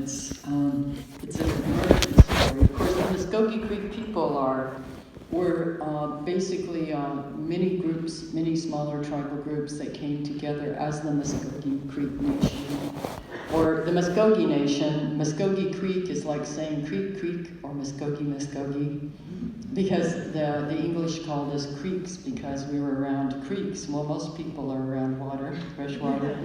It's an American story. Of course, the Muskogee Creek people were basically many groups, many smaller tribal groups that came together as the Muskogee Creek Nation, or the Muskogee Nation. Muskogee Creek is like saying Creek, Creek, or Muskogee, because the English called us creeks because we were around creeks. Well, most people are around water, fresh water.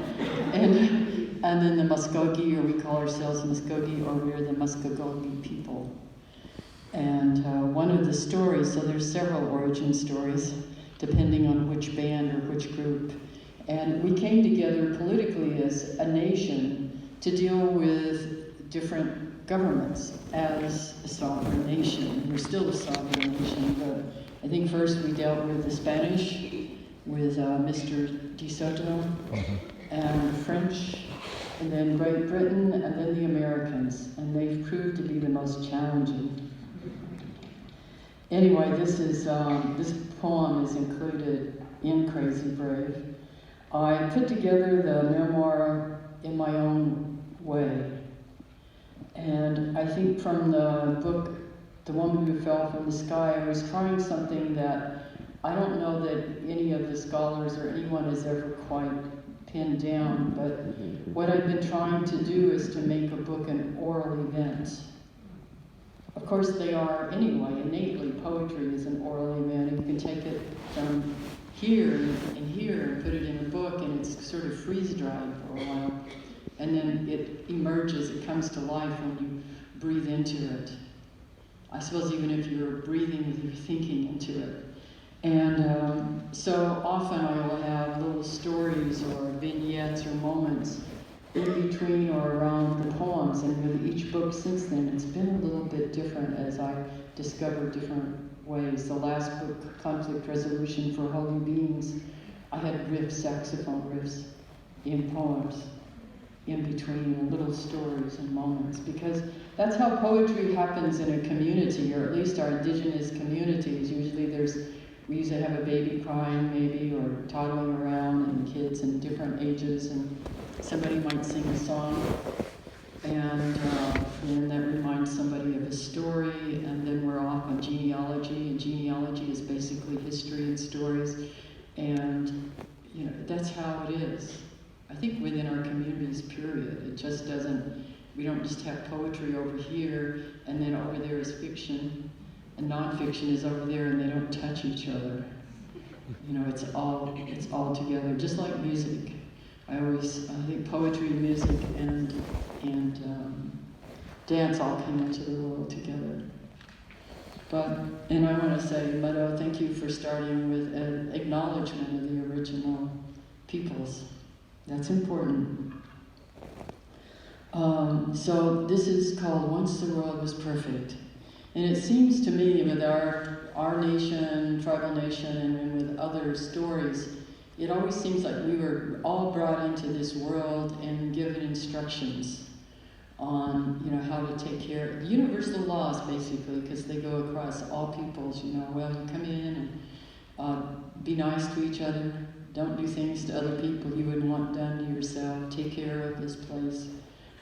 And then the Muskogee, or we call ourselves Muskogee, or we're the Muskogee people. And one of the stories, so there's several origin stories, depending on which band or which group. And we came together politically as a nation to deal with different governments as a sovereign nation. We're still a sovereign nation, but I think first we dealt with the Spanish, with Mr. De Soto, and French, and then Great Britain, and then the Americans. And they've proved to be the most challenging. Anyway, this poem is included in Crazy Brave. I put together the memoir in my own way. And I think from the book, The Woman Who Fell from the Sky, I was trying something that I don't know that any of the scholars or anyone has ever quite pinned down, but what I've been trying to do is to make a book an oral event. Of course they are anyway, innately. Poetry is an oral event. You can take it from here and here and put it in a book, and it's sort of freeze-dried for a while. And then it emerges, it comes to life when you breathe into it. I suppose even if you're breathing with your thinking into it. And so often I will have little stories or vignettes or moments in between or around the poems, and with each book since then, it's been a little bit different as I discovered different ways. The last book, Conflict Resolution for Holy Beings, I had riffs, saxophone riffs in poems, in between little stories and moments, because that's how poetry happens in a community, or at least our indigenous communities. We usually have a baby crying maybe, or toddling around, and kids in different ages, and somebody might sing a song, and then that reminds somebody of a story, and then we're off on genealogy, and genealogy is basically history and stories, and that's how it is. I think within our communities, period. It just doesn't, we don't just have poetry over here, and then over there is fiction, and nonfiction is over there, and they don't touch each other. It's all together, just like music. I think poetry, music, and dance all came into the world together. And I want to say, Meadow, thank you for starting with an acknowledgement of the original peoples. That's important. So this is called Once the World Was Perfect. And it seems to me with our nation, tribal nation, and with other stories, it always seems like we were all brought into this world and given instructions on, how to take care of universal laws, basically, because they go across all peoples. Well, you come in and be nice to each other. Don't do things to other people you wouldn't want done to yourself. Take care of this place,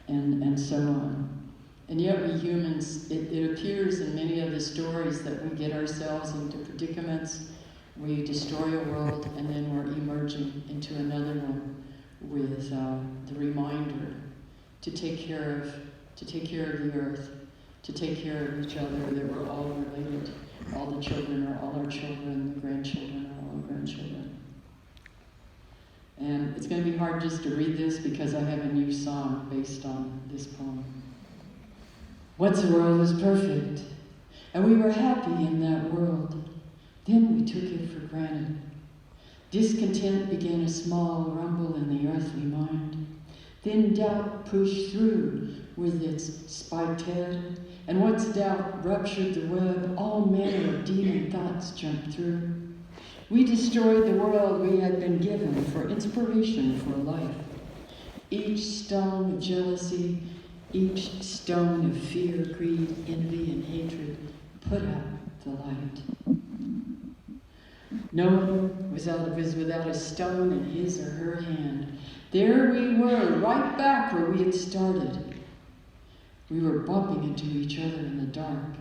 and so on. And yet we humans, it appears in many of the stories that we get ourselves into predicaments. We destroy a world, and then we're emerging into another one with the reminder to take care of the earth, to take care of each other, that we're all related. All the children are all our children, the grandchildren are all our grandchildren. And it's going to be hard just to read this because I have a new song based on this poem. Once the world was perfect, and we were happy in that world. Then we took it for granted. Discontent began a small rumble in the earthly mind. Then doubt pushed through with its spiked head, and once doubt ruptured the web, all manner of demon thoughts jumped through. We destroyed the world we had been given for inspiration for life. Each stone of jealousy, each stone of fear, greed, envy, and hatred put out the light. No one was without a stone in his or her hand. There we were, right back where we had started. We were bumping into each other in the dark.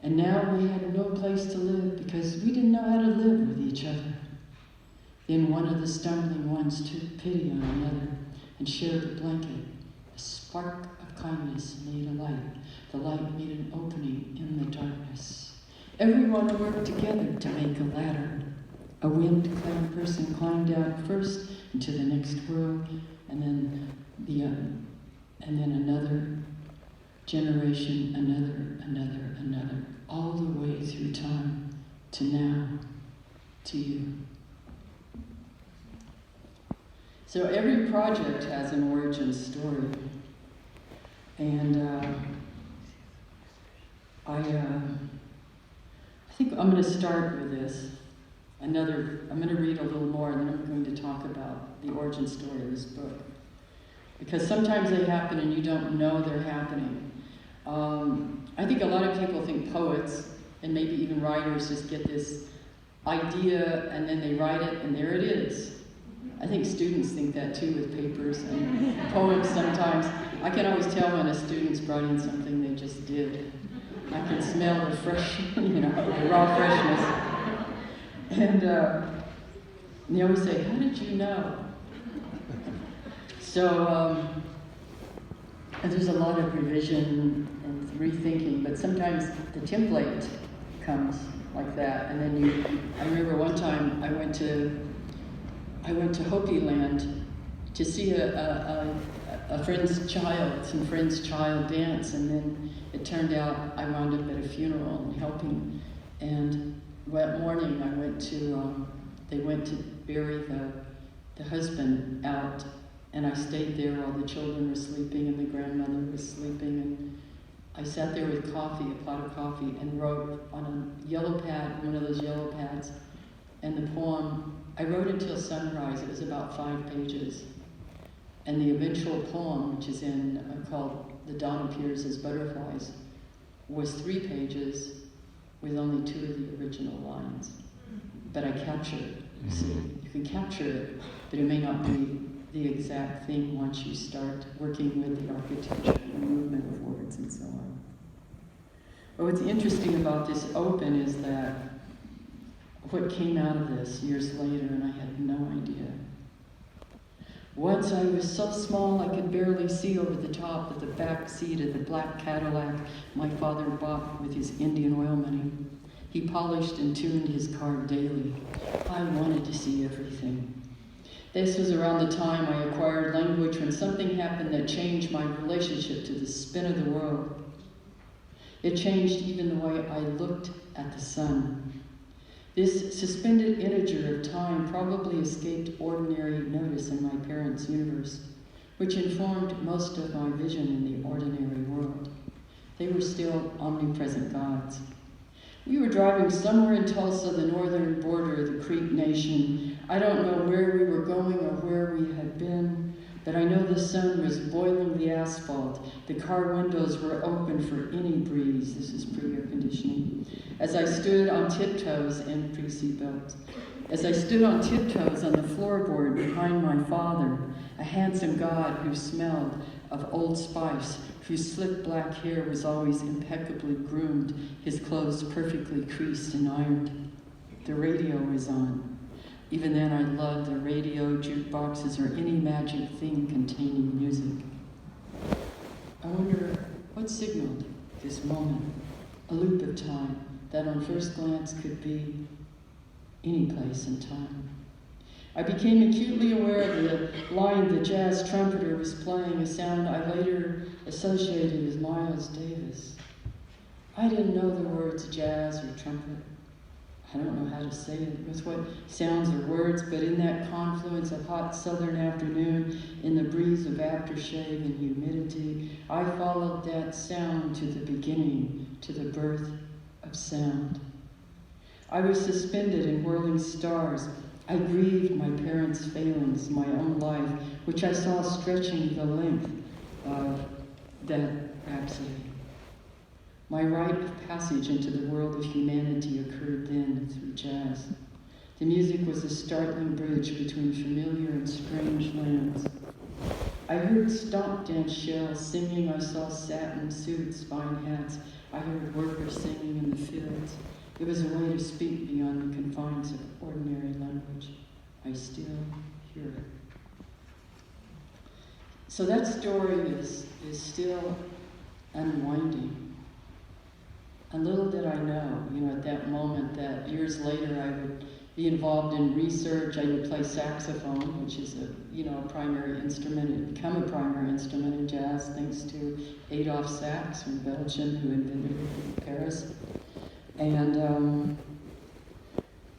And now we had no place to live because we didn't know how to live with each other. Then one of the stumbling ones took pity on another and shared a blanket. A spark of kindness made a light. The light made an opening in the darkness. Everyone worked together to make a ladder. A wind-clad person climbed out first into the next world, and then another generation, another, all the way through time to now, to you. So every project has an origin story, and I think I'm going to start with this. I'm going to read a little more, and then I'm going to talk about the origin story of this book. Because sometimes they happen and you don't know they're happening. I think a lot of people think poets, and maybe even writers, just get this idea and then they write it and there it is. I think students think that too with papers and poems sometimes. I can always tell when a student's brought in something they just did. I can smell the fresh, the raw freshness. And they always say, how did you know? So there's a lot of revision and rethinking, but sometimes the template comes like that. And then I remember one time I went to Hopi Land to see a friend's child, some friend's child dance, and then it turned out I wound up at a funeral and helping. And that morning I went to, they went to bury the husband out, and I stayed there while the children were sleeping and the grandmother was sleeping, and I sat there with coffee, a pot of coffee, and wrote on a yellow pad, one of those yellow pads, and the poem, I wrote until sunrise. It was about 5 pages. And the eventual poem, which is called The Dawn Appears as Butterflies, was 3 pages with only 2 of the original lines. But I captured it, you see. You can capture it, but it may not be the exact thing once you start working with the architecture and movement of words and so on. But what's interesting about this open is that what came out of this years later, and I had no idea. Once I was so small I could barely see over the top of the back seat of the black Cadillac my father bought with his Indian oil money. He polished and tuned his car daily. I wanted to see everything. This was around the time I acquired language when something happened that changed my relationship to the spin of the world. It changed even the way I looked at the sun. This suspended integer of time probably escaped ordinary notice in my parents' universe, which informed most of my vision in the ordinary world. They were still omnipresent gods. We were driving somewhere in Tulsa, the northern border of the Creek Nation. I don't know where we were going or where we had been, but I know the sun was boiling the asphalt. The car windows were open for any breeze. This is pre-air conditioning. As I stood on tiptoes and pre-seatbelts. As I stood on tiptoes on the floorboard behind my father, a handsome god who smelled of Old Spice, whose slick black hair was always impeccably groomed, his clothes perfectly creased and ironed. The radio was on. Even then I loved the radio, jukeboxes, or any magic thing containing music. I wonder what signaled this moment, a loop of time that on first glance could be any place in time. I became acutely aware of the line the jazz trumpeter was playing, a sound I later associated with Miles Davis. I didn't know the words jazz or trumpet. I don't know how to say it with what sounds or words, but in that confluence of hot southern afternoon, in the breeze of aftershave and humidity, I followed that sound to the beginning, to the birth of sound. I was suspended in whirling stars. I grieved my parents' failings, my own life, which I saw stretching the length of that rhapsody. My rite of passage into the world of humanity occurred then through jazz. The music was a startling bridge between familiar and strange lands. I heard stomp dance shells singing. I saw satin suits, fine hats. I heard workers singing in the fields. It was a way to speak beyond the confines of ordinary language. I still hear it. So that story is still unwinding. And little did I know, at that moment, that years later I would be involved in research. I would play saxophone, which is a primary instrument. It became a primary instrument in jazz thanks to Adolphe Sax from Belgium, who invented it in Paris. And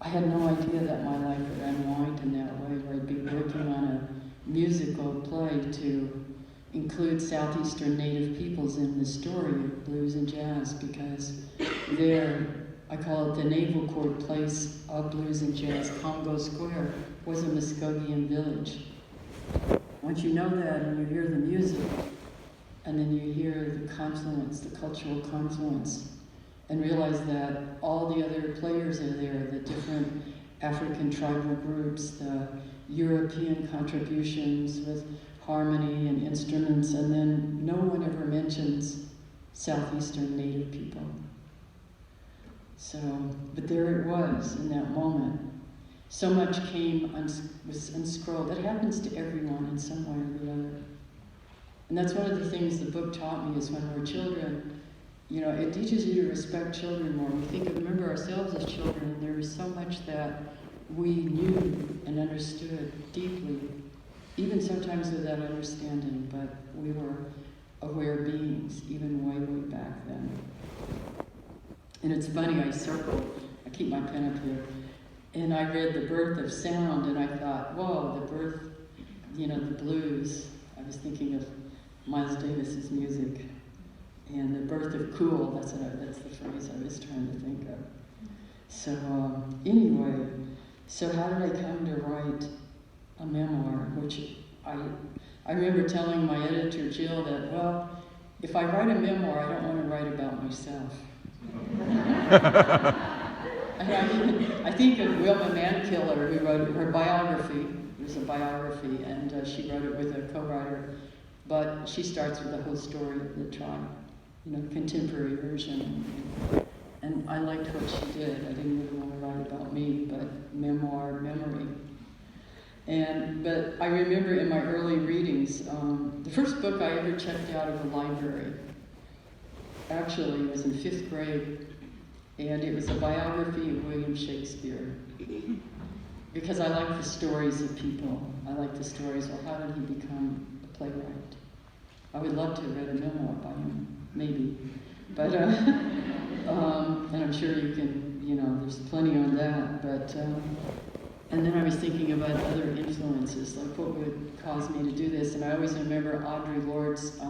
I had no idea that my life would unwind in that way, where I'd be working on a musical play to include Southeastern Native peoples in the story of blues and jazz, because there, I call it the naval court place of blues and jazz, Congo Square, was a Muskogean village. Once you know that and you hear the music, and then you hear the confluence, the cultural confluence, and realize that all the other players are there, the different African tribal groups, the European contributions with harmony and instruments, and then no one ever mentions Southeastern Native people. So, but there it was in that moment. So much was unscrolled. That happens to everyone in some way or the other. And that's one of the things the book taught me, is when we're children, it teaches you to respect children more. We remember ourselves as children, and there was so much that we knew and understood deeply, even sometimes without understanding, but we were aware beings, even way, way back then. And it's funny, I keep my pen up here, and I read The Birth of Sound, and I thought, whoa, the birth, the blues. I was thinking of Miles Davis's music. And the birth of cool, that's the phrase I was trying to think of. So anyway, so how did I come to write a memoir? Which I remember telling my editor, Jill, that, well, if I write a memoir, I don't want to write about myself. And I think of Wilma Mankiller, who wrote her biography. It was a biography, and she wrote it with a co-writer. But she starts with the whole story of the tribe. Contemporary version. And I liked what she did. I didn't really want to write about me, but memoir, memory. But I remember in my early readings, the first book I ever checked out of the library, actually was in 5th grade, and it was a biography of William Shakespeare. Because I like the stories of people. I like the stories, well, how did he become a playwright? I would love to have read a memoir by him. Maybe. But, and I'm sure you can, there's plenty on that. But, and then I was thinking about other influences, like what would cause me to do this. And I always remember Audre Lorde's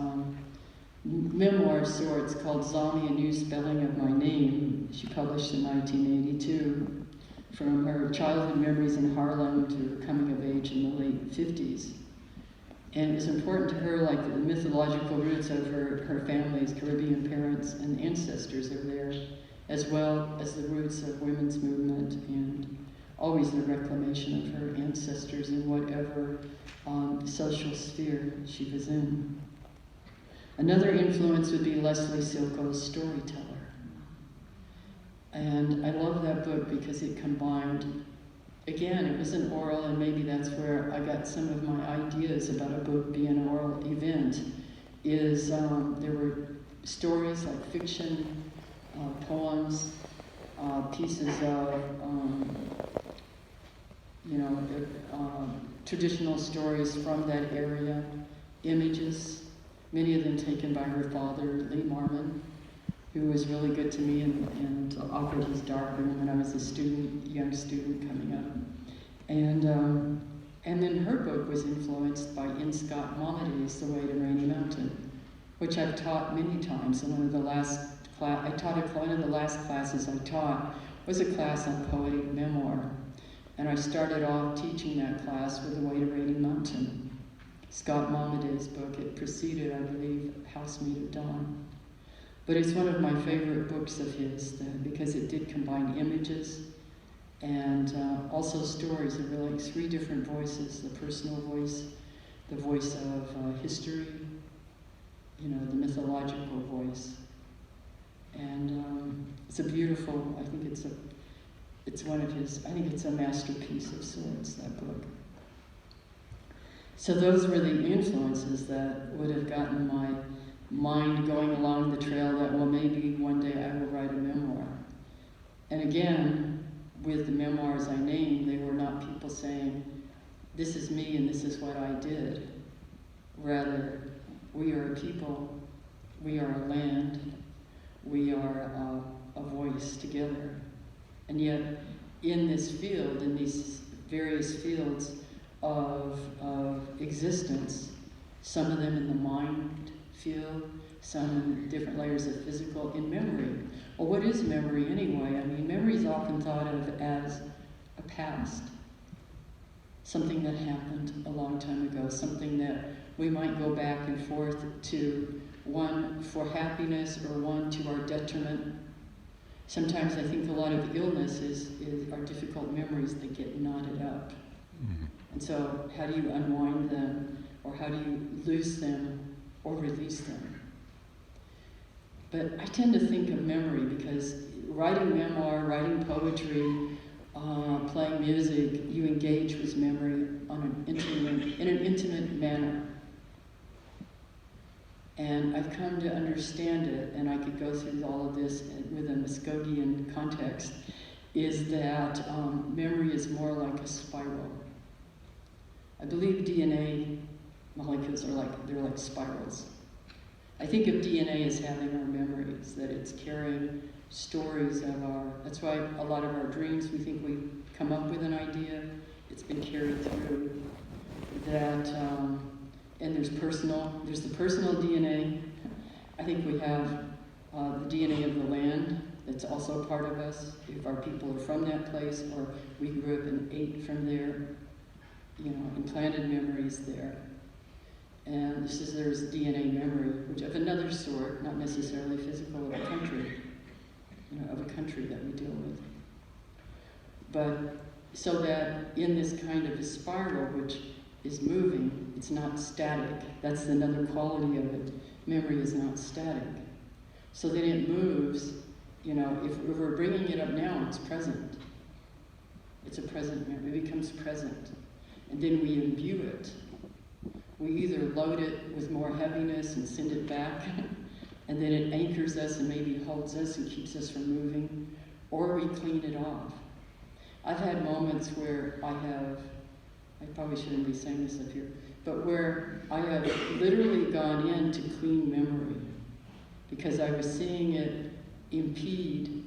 memoir of sorts called Zombie, A New Spelling of My Name. She published in 1982, from her childhood memories in Harlem to her coming of age in the late 50s. And it was important to her, like the mythological roots of her family's Caribbean parents and ancestors are there, as well as the roots of women's movement and always the reclamation of her ancestors in whatever social sphere she was in. Another influence would be Leslie Silko's Storyteller. And I love that book because it combined, again, it was an oral, and maybe that's where I got some of my ideas about a book being an oral event, is there were stories like fiction, poems, pieces of, traditional stories from that area, images, many of them taken by her father, Lee Marmon, who was really good to me and offered his darkroom when I was a young student coming up. And then her book was influenced by N. Scott Momady's The Way to Rainy Mountain, which I've taught many times. And one of the last classes I taught was a class on poetic memoir. And I started off teaching that class with The Way to Rainy Mountain, Scott Momady's book. It preceded, I believe, Housemeat at Dawn. But it's one of my favorite books of his because it did combine images and also stories. There were like 3 different voices, the personal voice, the voice of history, you know, the mythological voice. And it's a beautiful, I think it's one of his, I think it's a masterpiece of sorts, that book. So those were the influences that would have gotten my mind going along the trail that, well, maybe one day I will write a memoir. And again, with the memoirs I named, they were not people saying, this is me and this is what I did. Rather, we are a people, we are a land, we are a voice together. And yet, in this field, in these various fields of existence, some of them in the mind field, some in different layers of physical, in memory. Well, what is memory anyway? I mean, memory is often thought of as a past, something that happened a long time ago, something that we might go back and forth to, one for happiness or one to our detriment. Sometimes I think a lot of illness are difficult memories that get knotted up. Mm-hmm. And so how do you unwind them, or how do you loose them or release them? But I tend to think of memory because writing memoir, writing poetry, playing music, you engage with memory in an intimate manner. And I've come to understand it, and I could go through all of this with a Muskogean context, is that memory is more like a spiral. I believe DNA molecules they're like spirals. I think of DNA as having our memories, that it's carrying stories of that's why a lot of our dreams, we think we come up with an idea, it's been carried through. That, and there's the personal DNA. I think we have the DNA of the land that's also part of us, if our people are from that place, or we grew up and ate from there, you know, implanted memories there. And there's DNA memory, which of another sort, not necessarily physical, of a country, you know, of a country that we deal with. But so that in this kind of a spiral, which is moving, it's not static. That's another quality of it. Memory is not static. So that it moves, you know, if we're bringing it up now, it's present. It's a present memory. It becomes present. And then we imbue it. We either load it with more heaviness and send it back, and then it anchors us and maybe holds us and keeps us from moving, or we clean it off. I've had moments where I probably shouldn't be saying this up here, but where I have literally gone in to clean memory because I was seeing it impede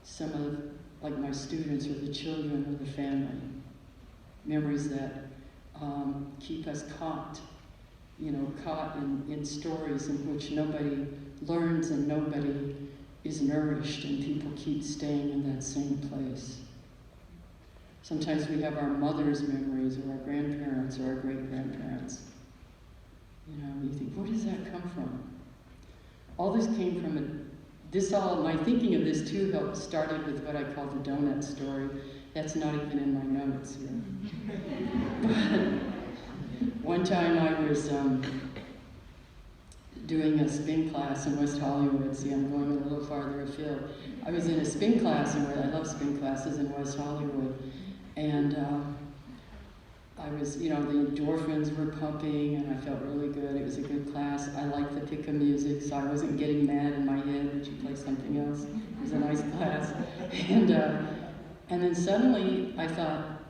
some of, like my students or the children or the family, memories that keep us caught in stories in which nobody learns and nobody is nourished, and people keep staying in that same place. Sometimes we have our mother's memories, or our grandparents, or our great-grandparents. You know, you think, where does that come from? All this came from my thinking of this too started with what I call the donut story. That's not even in my notes here. But one time I was doing a spin class in West Hollywood. See, I'm going a little farther afield. I was in a spin class, and I love spin classes in West Hollywood. And I was, you know, the endorphins were pumping, and I felt really good. It was a good class. I liked the pick of music, so I wasn't getting mad in my head. Would you play something else? It was a nice class. And then suddenly I thought,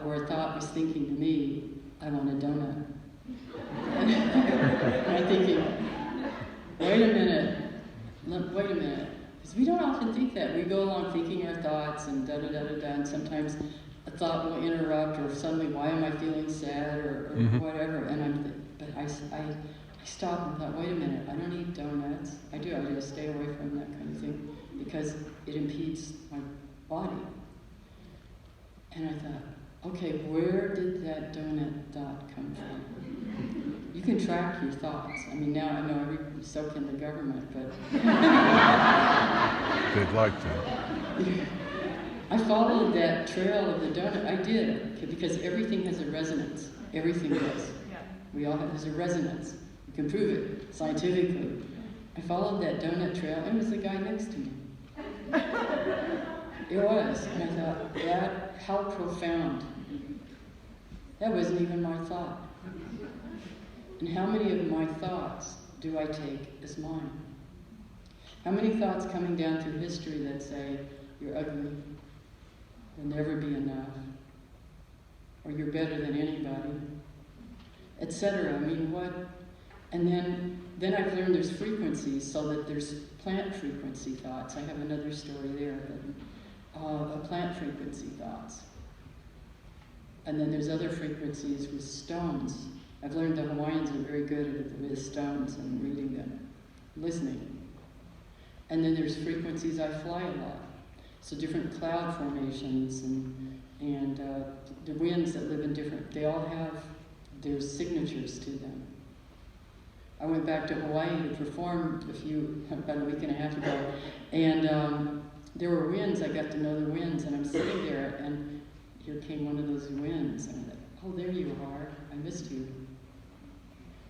or a thought was thinking to me, I want a donut. And I'm thinking, wait a minute. Because we don't often think that. We go along thinking our thoughts and da-da-da-da-da, and sometimes a thought will interrupt, or suddenly, why am I feeling sad, or whatever. And but I stopped and thought, wait a minute, I don't eat donuts. I just stay away from that kind of thing, because it impedes my body. And I thought, okay, where did that donut thought come from? You can track your thoughts. I mean, now I know everybody's so can the government, but... They'd like to. I followed that trail of the donut. I did, because everything has a resonance. Everything does. We all have, there's a resonance. You can prove it scientifically. I followed that donut trail, and it was the guy next to me. It was, and I thought, how profound. That wasn't even my thought. And how many of my thoughts do I take as mine? How many thoughts coming down through history that say, you're ugly, you'll never be enough, or you're better than anybody, etc. I mean, what? And then I've learned there's frequencies, so that there's plant frequency thoughts. I have another story there, but plant frequency thoughts. And then there's other frequencies with stones. I've learned the Hawaiians are very good at it with stones and reading them, listening. And then there's frequencies I fly a lot. So different cloud formations and the winds that live in different, they all have their signatures to them. I went back to Hawaii to perform about a week and a half ago, and there were winds. I got to know the winds, and I'm sitting there, and here came one of those winds, and I thought, oh, there you are, I missed you.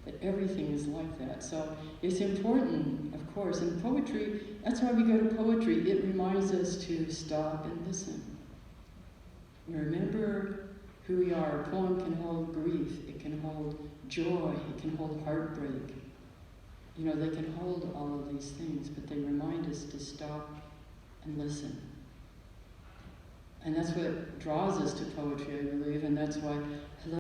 That everything is like that. So it's important, of course, and poetry, that's why we go to poetry. It reminds us to stop and listen. Remember who we are. A poem can hold grief, it can hold joy, it can hold heartbreak. You know, they can hold all of these things, but they remind us to stop and listen. And that's what draws us to poetry, I believe, and that's why